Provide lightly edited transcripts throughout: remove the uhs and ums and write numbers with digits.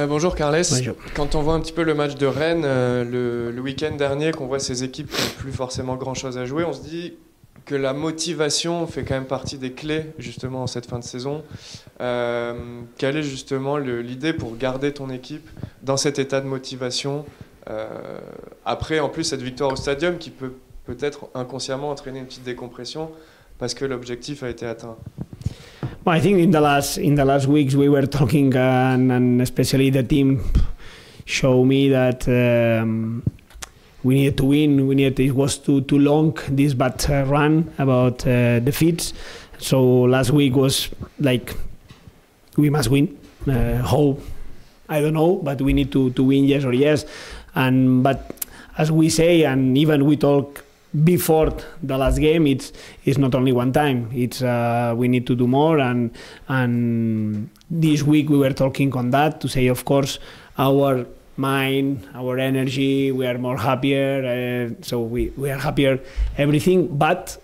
Bonjour Carles. Bonjour. Quand on voit un petit peu le match de Rennes le week-end dernier, qu'on voit ces équipes qui n'ont plus forcément grand-chose à jouer, on se dit que la motivation fait quand même partie des clés justement en cette fin de saison. Quelle est justement l'idée pour garder ton équipe dans cet état de motivation après en plus cette victoire au Stadium qui peut peut-être inconsciemment entraîner une petite décompression parce que l'objectif a été atteint? Well, I think in the last weeks we were talking, and especially the team showed me that we needed to win. It was too long, this bad run about defeats. So last week was like we must win. How? I don't know, but we need to win, yes or yes. But as we say, and even we talk before the last game, it's not only one time. It's we need to do more, and this week we were talking on that to say, of course, our mind, our energy, we are more happier. So we are happier, everything. But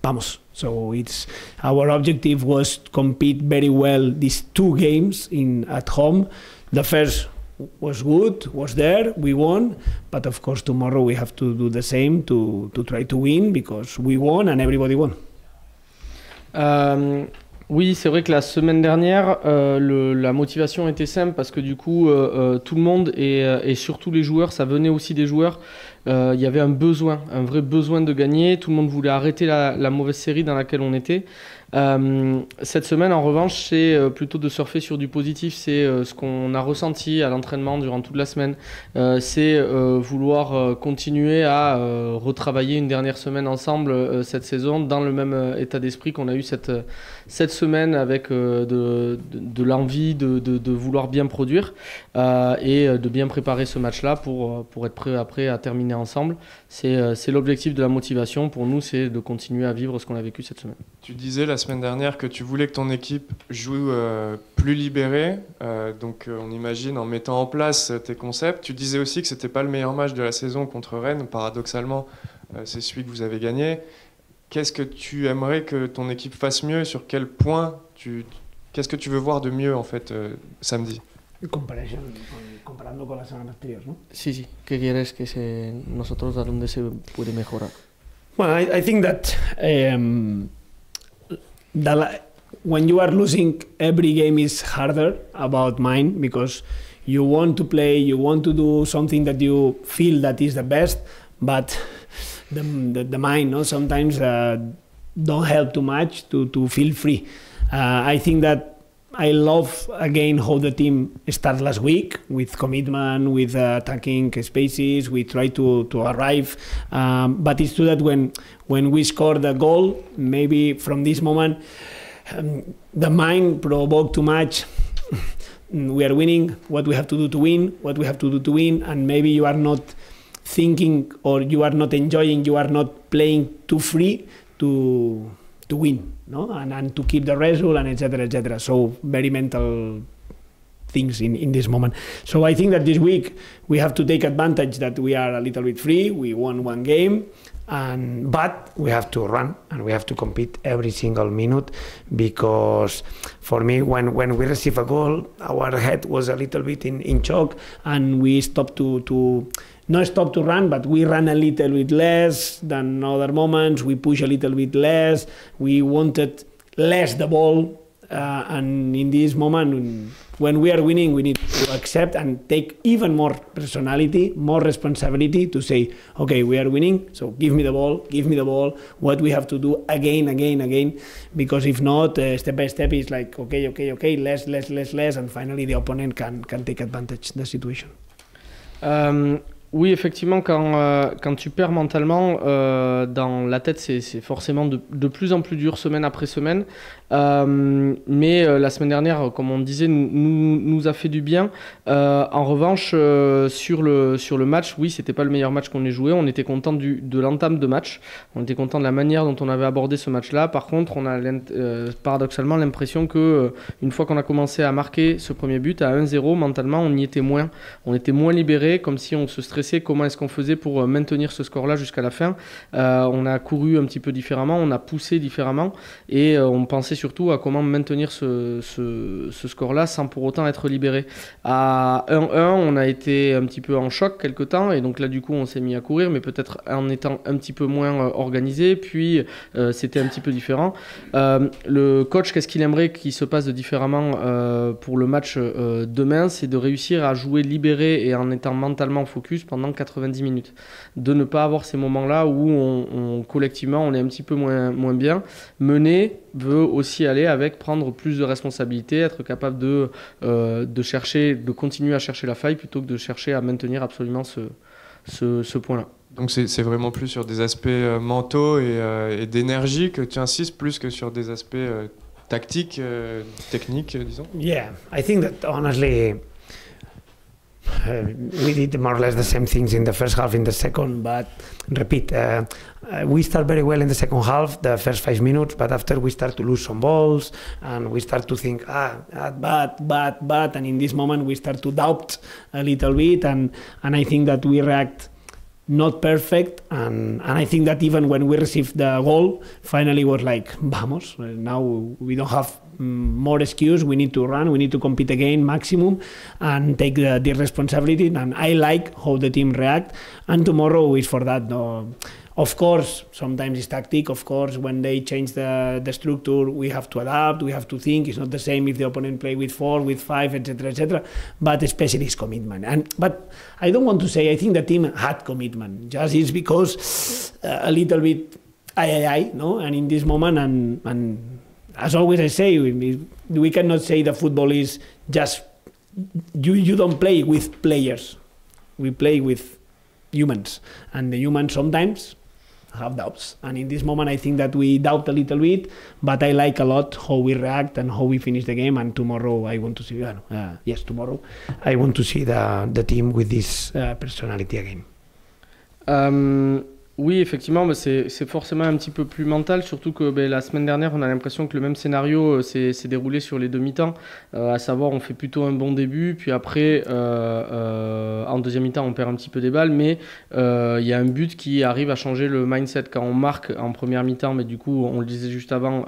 vamos. So it's our objective was to compete very well these two games at home. The first was good, was there, we won, but of course tomorrow we have to do the same to try to win because we won and everybody won. Oui, c'est vrai que la semaine dernière, la motivation était simple parce que du coup, tout le monde et surtout les joueurs, ça venait aussi des joueurs, il y avait un vrai besoin de gagner, tout le monde voulait arrêter la mauvaise série dans laquelle on était. Cette semaine, en revanche, c'est plutôt de surfer sur du positif. C'est ce qu'on a ressenti à l'entraînement durant toute la semaine. C'est vouloir continuer à retravailler une dernière semaine ensemble cette saison dans le même état d'esprit qu'on a eu cette semaine avec de l'envie de vouloir bien produire et de bien préparer ce match-là pour être prêt après à terminer ensemble. C'est l'objectif de la motivation. Pour nous, c'est de continuer à vivre ce qu'on a vécu cette semaine. Tu disais la semaine dernière que tu voulais que ton équipe joue plus libérée, donc on imagine en mettant en place tes concepts. Tu disais aussi que c'était pas le meilleur match de la saison contre Rennes, paradoxalement c'est celui que vous avez gagné. Qu'est-ce que tu aimerais que ton équipe fasse mieux? Sur quel point qu'est-ce que tu veux voir de mieux en fait samedi? Comparando con las semanas anteriores, ¿no? Sí. ¿Qué quieres que nosotros a dónde se puede mejorar? Well, I think that when you are losing, every game is harder about mine because you want to play, you want to do something that you feel that is the best, but the mind, no, sometimes don't help too much to feel free. I think that I love again how the team started last week with commitment, with attacking spaces. We try to arrive, but it's true that when we score the goal, maybe from this moment, the mind provoked too much. We are winning. What we have to do to win? What we have to do to win? And maybe you are not thinking, or you are not enjoying. You are not playing too free to win, no, and to keep the result, and etc., etc. So very mental things in this moment. So I think that this week we have to take advantage that we are a little bit free. We won one game, but we have to run and we have to compete every single minute, because for me, when we receive a goal, our head was a little bit in shock, and we stopped to not stop to run, but we ran a little bit less than other moments. We push a little bit less. We wanted less the ball. And in this moment, when we are winning, we need to accept and take even more personality, more responsibility to say, okay, we are winning, so give me the ball, what we have to do again. Because if not, step by step, it's like, okay, less, and finally the opponent can take advantage of the situation. Oui, effectivement, quand tu perds mentalement, dans la tête, c'est forcément de plus en plus dur, semaine après semaine. Mais la semaine dernière, comme on disait, nous a fait du bien. En revanche, sur le match, oui, c'était pas le meilleur match qu'on ait joué. On était content de l'entame de match. On était content de la manière dont on avait abordé ce match-là. Par contre, on a paradoxalement l'impression que une fois qu'on a commencé à marquer ce premier but à 1-0, mentalement, on y était moins. On était moins libéré, comme si on se stressait intéressé comment est-ce qu'on faisait pour maintenir ce score-là jusqu'à la fin. On a couru un petit peu différemment, on a poussé différemment et on pensait surtout à comment maintenir ce score-là sans pour autant être libéré. À 1-1, on a été un petit peu en choc quelque temps et donc là du coup on s'est mis à courir, mais peut-être en étant un petit peu moins organisé, puis c'était un petit peu différent. Le coach, qu'est-ce qu'il aimerait qu'il se passe de différemment pour le match demain, c'est de réussir à jouer libéré et en étant mentalement focus pendant 90 minutes. De ne pas avoir ces moments-là où collectivement on est un petit peu moins bien. Mener veut aussi aller avec prendre plus de responsabilités, être capable de continuer à chercher la faille plutôt que de chercher à maintenir absolument ce point-là. Donc c'est vraiment plus sur des aspects mentaux et d'énergie que tu insistes plus que sur des aspects tactiques, techniques, disons. Yeah, I think that honestly we did more or less the same things in the first half, in the second, but repeat, we start very well in the second half, the first 5 minutes, but after we start to lose some balls and we start to think, bad, and in this moment we start to doubt a little bit, and I think that we react not perfect, and I think that even when we received the goal, finally was like, vamos, now we don't have more excuse, we need to run, we need to compete again maximum and take the responsibility, and I like how the team react, and tomorrow is for that. No, of course, sometimes it's tactic, of course, when they change the structure, we have to adapt, we have to think, it's not the same if the opponent play with 4, with 5, etc., but especially it's commitment. But I don't want to say, I think the team had commitment, just it's because a little bit no? And in this moment, and as always I say, we cannot say that football is just, you don't play with players, we play with humans, and the humans sometimes have doubts, and in this moment I think that we doubt a little bit, but I like a lot how we react and how we finish the game, and tomorrow I want to see tomorrow I want to see the team with this personality again. Oui, effectivement, c'est forcément un petit peu plus mental, surtout que la semaine dernière, on a l'impression que le même scénario s'est déroulé sur les demi-temps, à savoir on fait plutôt un bon début, puis après, en deuxième mi-temps, on perd un petit peu des balles, mais il y a un but qui arrive à changer le mindset quand on marque en première mi-temps, mais du coup, on le disait juste avant,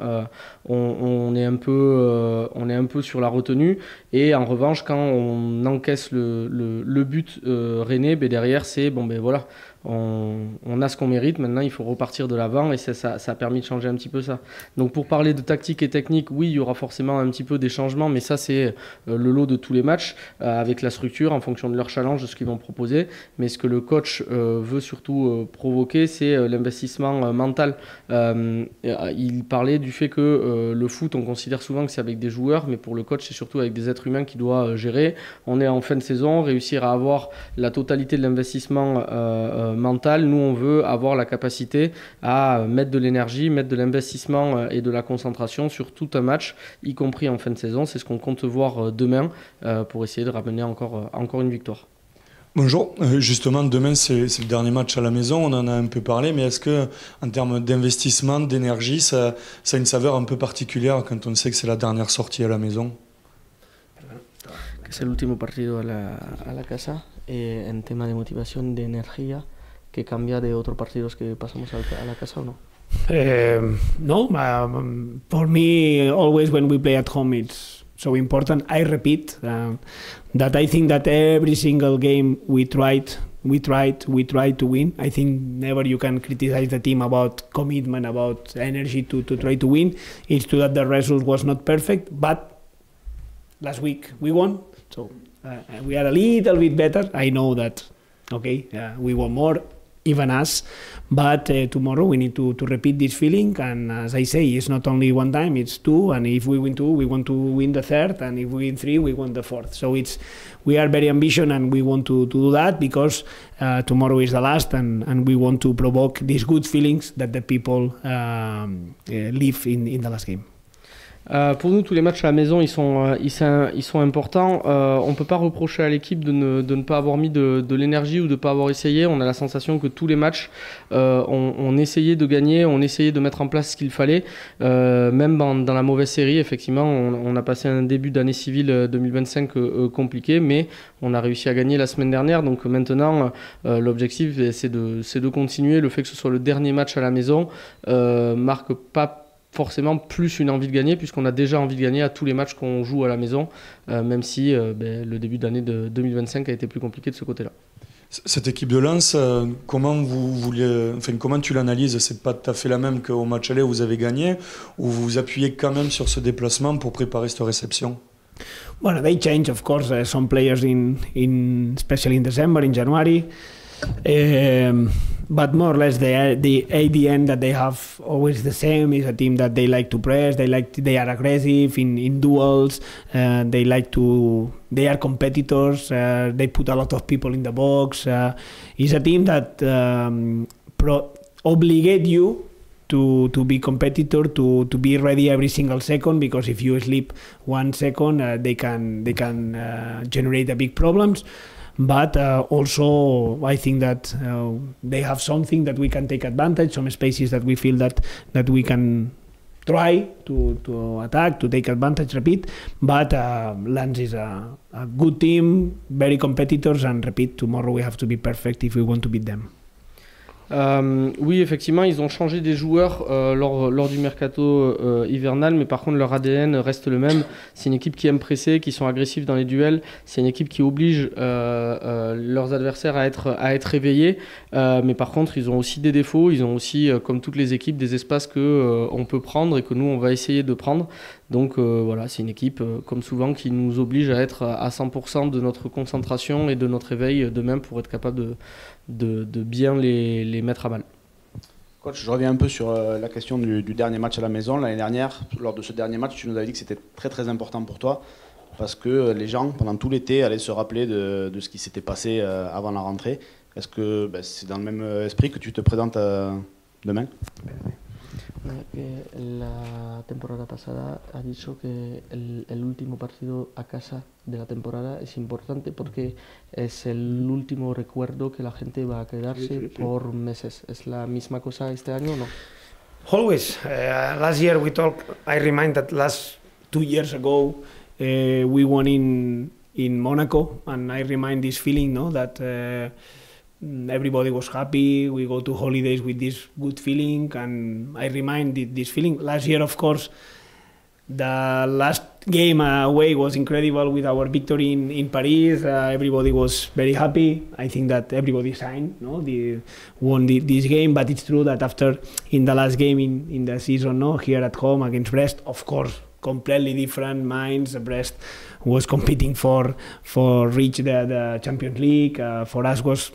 on est un peu sur la retenue, et en revanche, quand on encaisse le but rennais, derrière, c'est voilà. On a ce qu'on mérite, maintenant il faut repartir de l'avant et ça a permis de changer un petit peu ça. Donc pour parler de tactique et technique, oui il y aura forcément un petit peu des changements, mais ça c'est le lot de tous les matchs avec la structure en fonction de leur challenge, de ce qu'ils vont proposer, mais ce que le coach veut surtout provoquer, c'est l'investissement mental. Il parlait du fait que le foot, on considère souvent que c'est avec des joueurs, mais pour le coach c'est surtout avec des êtres humains qu'il doit gérer. On est en fin de saison, réussir à avoir la totalité de l'investissement mental, nous on veut avoir la capacité à mettre de l'énergie, mettre de l'investissement et de la concentration sur tout un match, y compris en fin de saison. C'est ce qu'on compte voir demain pour essayer de ramener encore une victoire. Bonjour, justement demain c'est le dernier match à la maison, on en a un peu parlé, mais est-ce que en termes d'investissement, d'énergie, ça a une saveur un peu particulière quand on sait que c'est la dernière sortie à la maison? Es el último partido a la casa, en tema de motivación, de energía, que cambia de otros partidos que pasamos a la casa, ¿o no? No, for me, always when we play at home, it's so important. I repeat that I think that every single game we try to win. I think never you can criticize the team about commitment, about energy to try to win. It's true that the result was not perfect, but last week we won. So we are a little bit better. I know that, we want more, even us. But tomorrow we need to repeat this feeling. And as I say, it's not only one time, it's two. And if we win two, we want to win the third. And if we win three, we win the fourth. So we are very ambitious and we want to do that because tomorrow is the last. And we want to provoke these good feelings that the people live in the last game. Pour nous, tous les matchs à la maison, ils sont importants. On ne peut pas reprocher à l'équipe de ne pas avoir mis de l'énergie ou de ne pas avoir essayé. On a la sensation que tous les matchs, on essayait de gagner, on essayait de mettre en place ce qu'il fallait. Même dans la mauvaise série, effectivement, on a passé un début d'année civile 2025 compliqué, mais on a réussi à gagner la semaine dernière. Donc maintenant, l'objectif, c'est de continuer. Le fait que ce soit le dernier match à la maison marque pas forcément plus une envie de gagner, puisqu'on a déjà envie de gagner à tous les matchs qu'on joue à la maison, même si le début d'année de 2025 a été plus compliqué de ce côté-là. Cette équipe de Lens, comment tu l'analyses? C'est pas tout à fait la même qu'au match aller où vous avez gagné, ou vous vous appuyez quand même sur ce déplacement pour préparer cette réception? Well, they change, of course, some players especially in December, in January. But more or less the ADN that they have always the same. Is a team that they like to press, they are aggressive in duels, they are competitors, they put a lot of people in the box. It's a team that obligate you to be competitor, to be ready every single second, because if you sleep 1 second, they can generate a big problems. But also, I think that they have something that we can take advantage, some spaces that we feel that we can try to attack, to take advantage, repeat. But Lens is a good team, very competitors, and repeat, tomorrow we have to be perfect if we want to beat them. Oui, effectivement, ils ont changé des joueurs lors du mercato hivernal, mais par contre leur ADN reste le même. C'est une équipe qui aime presser, qui sont agressifs dans les duels. C'est une équipe qui oblige leurs adversaires à être réveillés. Mais par contre, ils ont aussi des défauts. Ils ont aussi, comme toutes les équipes, des espaces qu'on peut prendre et que nous, on va essayer de prendre. Donc voilà, c'est une équipe, comme souvent, qui nous oblige à être à 100% de notre concentration et de notre éveil demain pour être capable de bien les mettre à mal. Coach, je reviens un peu sur la question du dernier match à la maison. L'année dernière, lors de ce dernier match, tu nous avais dit que c'était très très important pour toi parce que les gens, pendant tout l'été, allaient se rappeler de ce qui s'était passé avant la rentrée. Est-ce que c'est dans le même esprit que tu te présentes demain? La temporada pasada ha dicho que el último partido a casa de la temporada es importante porque es el último recuerdo que la gente va a quedarse por meses. ¿Es la misma cosa este año o no? Always. Last year we talked, I remind that last 2 years ago we won in Monaco, and I remind this feeling, no, that everybody was happy, we go to holidays with this good feeling, and I remind this feeling. Last year, of course, the last game away was incredible with our victory in Paris. Everybody was very happy. I think that everybody signed, no, won this game, but it's true that after, in the last game in the season, no, here at home against Brest, of course, completely different minds. Brest was competing for reach the Champions League. For us was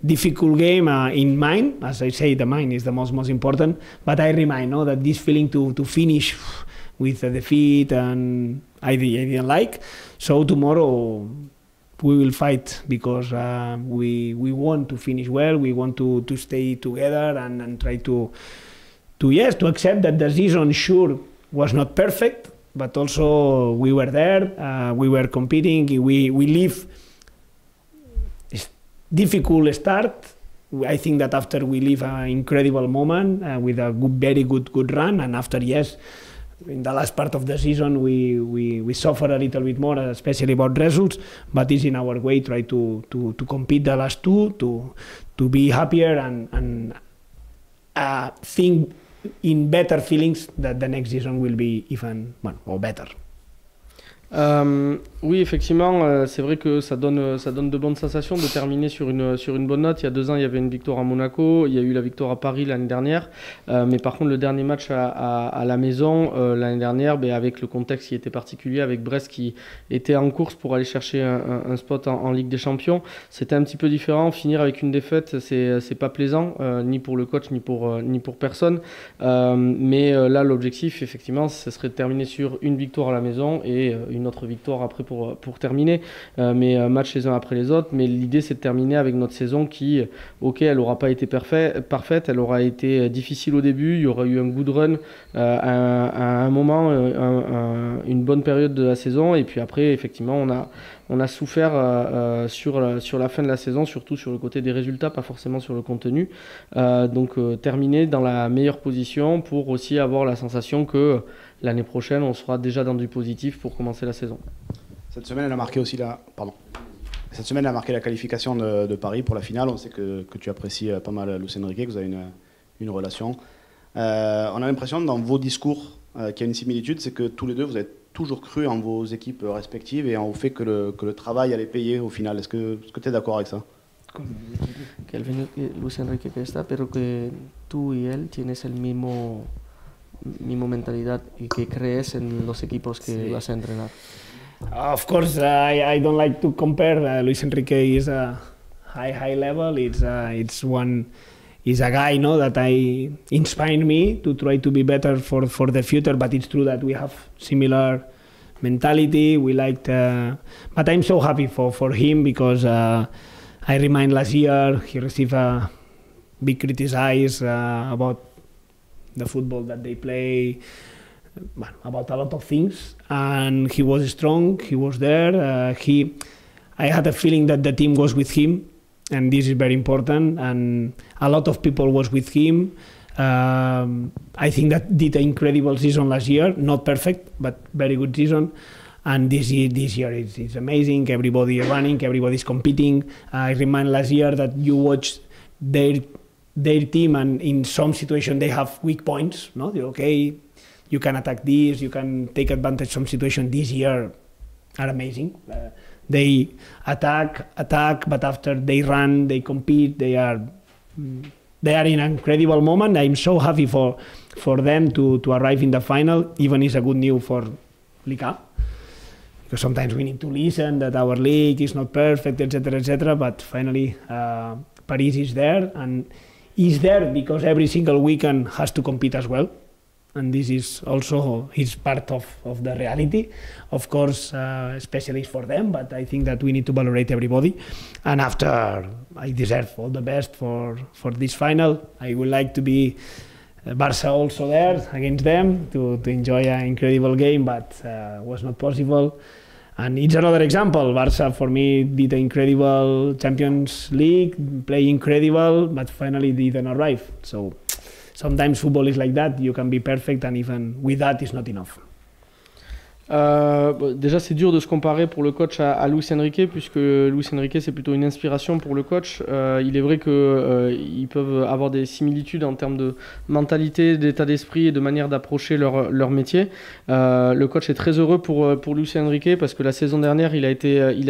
difficult game in mind. As I say, the mind is the most important. But I remind, no, that this feeling to finish with a defeat, and I didn't like. So tomorrow we will fight because we want to finish well. We want to stay together and try to accept that the season sure was not perfect, but also we were there. We were competing. We live difficult start. I think that after we live an incredible moment with a very good run, and after, yes, in the last part of the season we suffer a little bit more, especially about results, but it's in our way try to compete the last two, to be happier and think in better feelings that the next season will be even or better. Oui, effectivement, c'est vrai que ça donne de bonnes sensations de terminer sur une bonne note. Il y a 2 ans, il y avait une victoire à Monaco, il y a eu la victoire à Paris l'année dernière, mais par contre le dernier match à la maison l'année dernière, avec le contexte qui était particulier, avec Brest qui était en course pour aller chercher un spot en Ligue des Champions, c'était un petit peu différent. Finir avec une défaite, c'est pas plaisant, ni pour le coach ni pour personne, mais là l'objectif effectivement ce serait de terminer sur une victoire à la maison et une autre victoire après pour terminer, mais match les uns après les autres. Mais l'idée, c'est de terminer avec notre saison qui, ok, elle n'aura pas été parfaite, elle aura été difficile au début, il y aura eu un good run à un moment, une bonne période de la saison, et puis après, effectivement, on a souffert sur la fin de la saison, surtout sur le côté des résultats, pas forcément sur le contenu. Donc terminer dans la meilleure position pour aussi avoir la sensation que l'année prochaine, on sera déjà dans du positif pour commencer la saison. Cette semaine, elle a marqué aussi Cette semaine, elle a marqué la qualification de Paris pour la finale. On sait que tu apprécies pas mal Luis Enrique, que vous avez une relation. On a l'impression dans vos discours qu'il y a une similitude, c'est que tous les deux, vous avez toujours cru en vos équipes respectives et au fait que le travail allait payer au final. Est-ce que tu es d'accord avec ça? Que al final Luis Enrique que está, pero que tú y él tienes el mismo mentalidad y que crees en los equipos que vas a entrenar. Of course, I don't like to compare. Luis Enrique is a high level. He's a guy, that inspire me to try to be better for the future. But it's true that we have similar mentality. We liked, but I'm so happy for him because I remind last year he received a big criticism about the football that they play. About a lot of things, and he was strong, he was there, I had a feeling that the team was with him, and this is very important, and a lot of people was with him. I think that did an incredible season last year, not perfect, but very good season, and this year it's amazing, everybody is running, everybody is competing. I remind last year that you watch their team, and in some situation they have weak points, no? Okay, you can attack this, you can take advantage of some situation. This year are amazing. They attack, but after they run, they compete, they are in an incredible moment. I'm so happy for them to arrive in the final, even it's a good news for Ligue, because sometimes we need to listen that our league is not perfect, etc., but finally Paris is there, and is there because every single weekend has to compete as well. And this is also part of the reality, of course, especially for them, but I think that we need to valorate everybody. And after, I deserve all the best for this final. I would like to be Barca also there against them to enjoy an incredible game, but was not possible. And it's another example. Barca, for me, did an incredible Champions League, play incredible, but finally didn't arrive. So sometimes football is like that. You can be perfect, and even with that, it's not enough. Déjà, c'est dur de se comparer pour le coach à Luis Enrique, puisque Luis Enrique, c'est plutôt une inspiration pour le coach. Il est vrai qu'ils peuvent avoir des similitudes en termes de mentalité, d'état d'esprit et de manière d'approcher leur métier. Le coach est très heureux pour Luis Enrique, parce que la saison dernière, il a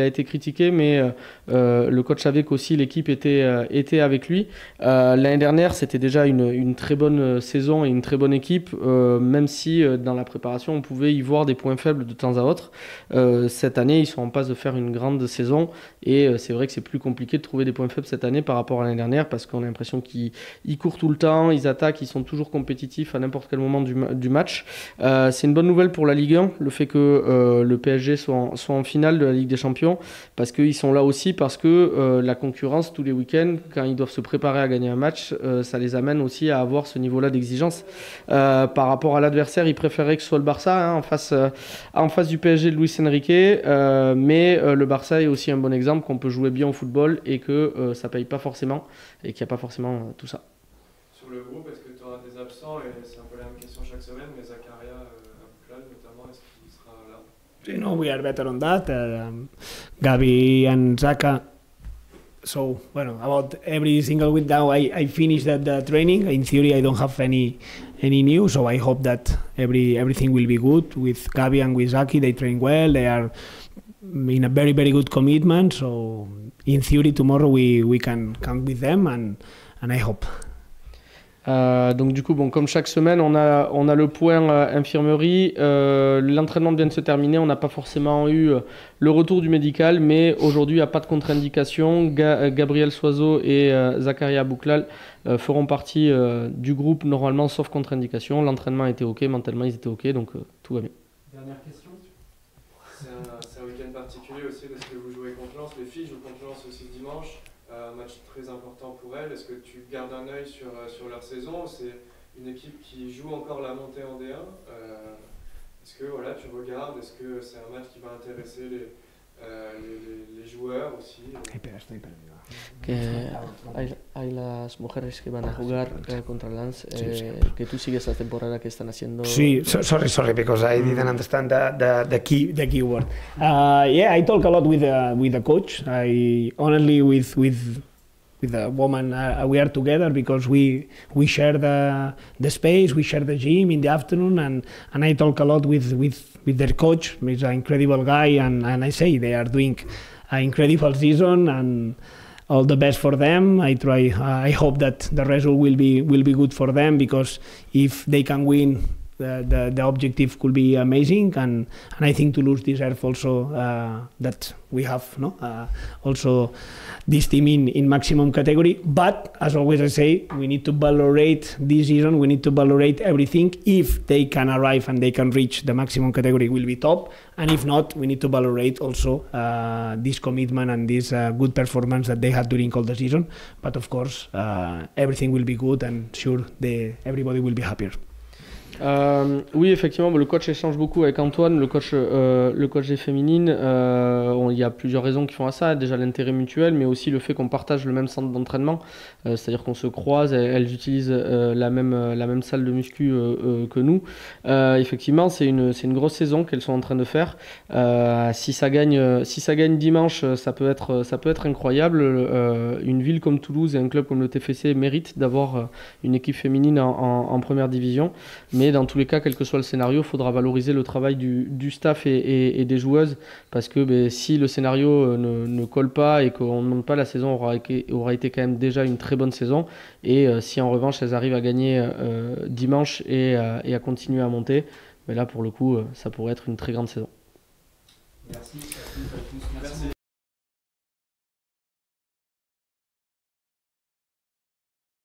été critiqué, mais le coach savait qu'aussi l'équipe était avec lui. L'année dernière, c'était déjà une très bonne saison et une très bonne équipe, même si dans la préparation, on pouvait y voir des points faibles de temps à autre. Cette année, ils sont en passe de faire une grande saison, et c'est vrai que c'est plus compliqué de trouver des points faibles cette année par rapport à l'année dernière, parce qu'on a l'impression qu'ils courent tout le temps, ils attaquent, ils sont toujours compétitifs à n'importe quel moment du match. C'est une bonne nouvelle pour la Ligue 1, le fait que le PSG soit en finale de la Ligue des Champions, parce qu'ils sont là aussi, parce que la concurrence tous les week-ends, quand ils doivent se préparer à gagner un match, ça les amène aussi à avoir ce niveau-là d'exigence. Par rapport à l'adversaire, ils préféraient que ce soit le Barça en face du PSG de Luis Enrique, mais le Barça est aussi un bon exemple qu'on peut jouer bien au football et que ça paye pas forcément, et qu'il n'y a pas forcément tout ça. Sur le groupe, est-ce que tu auras des absents, et c'est un peu la même question chaque semaine, mais Zakaria notamment, est-ce qu'il sera là? You know, we are better on that. Gabi and Zaka. So, about every single week now, I finished the training. In theory, I don't have any news, so I hope that everything will be good with Gabi and with Zaki. They train well. They are in a very, very good commitment. So, in theory, tomorrow we can count with them, and I hope. Donc du coup, comme chaque semaine, on a le point infirmerie. L'entraînement vient de se terminer. On n'a pas forcément eu le retour du médical, mais aujourd'hui, il n'y a pas de contre-indication. Gabriel Soiseau et Zakaria Bouklal feront partie du groupe normalement, sauf contre-indication. L'entraînement était OK, mentalement ils étaient OK, donc tout va bien. Dernière question. C'est un week-end particulier aussi parce que vous jouez contre Lens. Les filles jouent contre Lens aussi dimanche. Un match très important pour elles. Est-ce que tu gardes un œil sur leur saison? C'est une équipe qui joue encore la montée en D1. Est-ce que voilà, tu regardes? Est-ce que c'est un match qui va intéresser les joueurs aussi? Que hay las mujeres que van a jugar contra Lens, que tú sigues la temporada que están haciendo. Sí, sorry, because I didn't understand the key word. Yeah, I talk a lot with the coach. I honestly with the woman we are together because we share the space, we share the gym in the afternoon, and I talk a lot with their coach. He's an incredible guy, and I say they are doing an incredible season, and all the best for them. I hope that the result will be good for them, because if they can win, the objective could be amazing, and I think Toulouse deserve also that we have also this team in maximum category. But as always I say, we need to valorate this season, we need to valorate everything. If they can arrive and they can reach the maximum category, will be top, and if not, we need to valorate also this commitment and this good performance that they had during all the season. But of course everything will be good, and sure everybody will be happier. Oui, effectivement, le coach échange beaucoup avec Antoine, le coach des féminines. Il y a plusieurs raisons qui font à ça. Déjà l'intérêt mutuel, mais aussi le fait qu'on partage le même centre d'entraînement. C'est-à-dire qu'on se croise, elles utilisent la même salle de muscu que nous. Effectivement, c'est une grosse saison qu'elles sont en train de faire. Si ça gagne dimanche, ça peut être incroyable. Une ville comme Toulouse et un club comme le TéFéCé méritent d'avoir une équipe féminine en première division. Mais dans tous les cas, quel que soit le scénario, il faudra valoriser le travail du staff et des joueuses, parce que si le scénario ne colle pas et qu'on ne monte pas, la saison aura été quand même déjà une très bonne saison. Et si en revanche elles arrivent à gagner dimanche et à continuer à monter, là pour le coup ça pourrait être une très grande saison. Merci.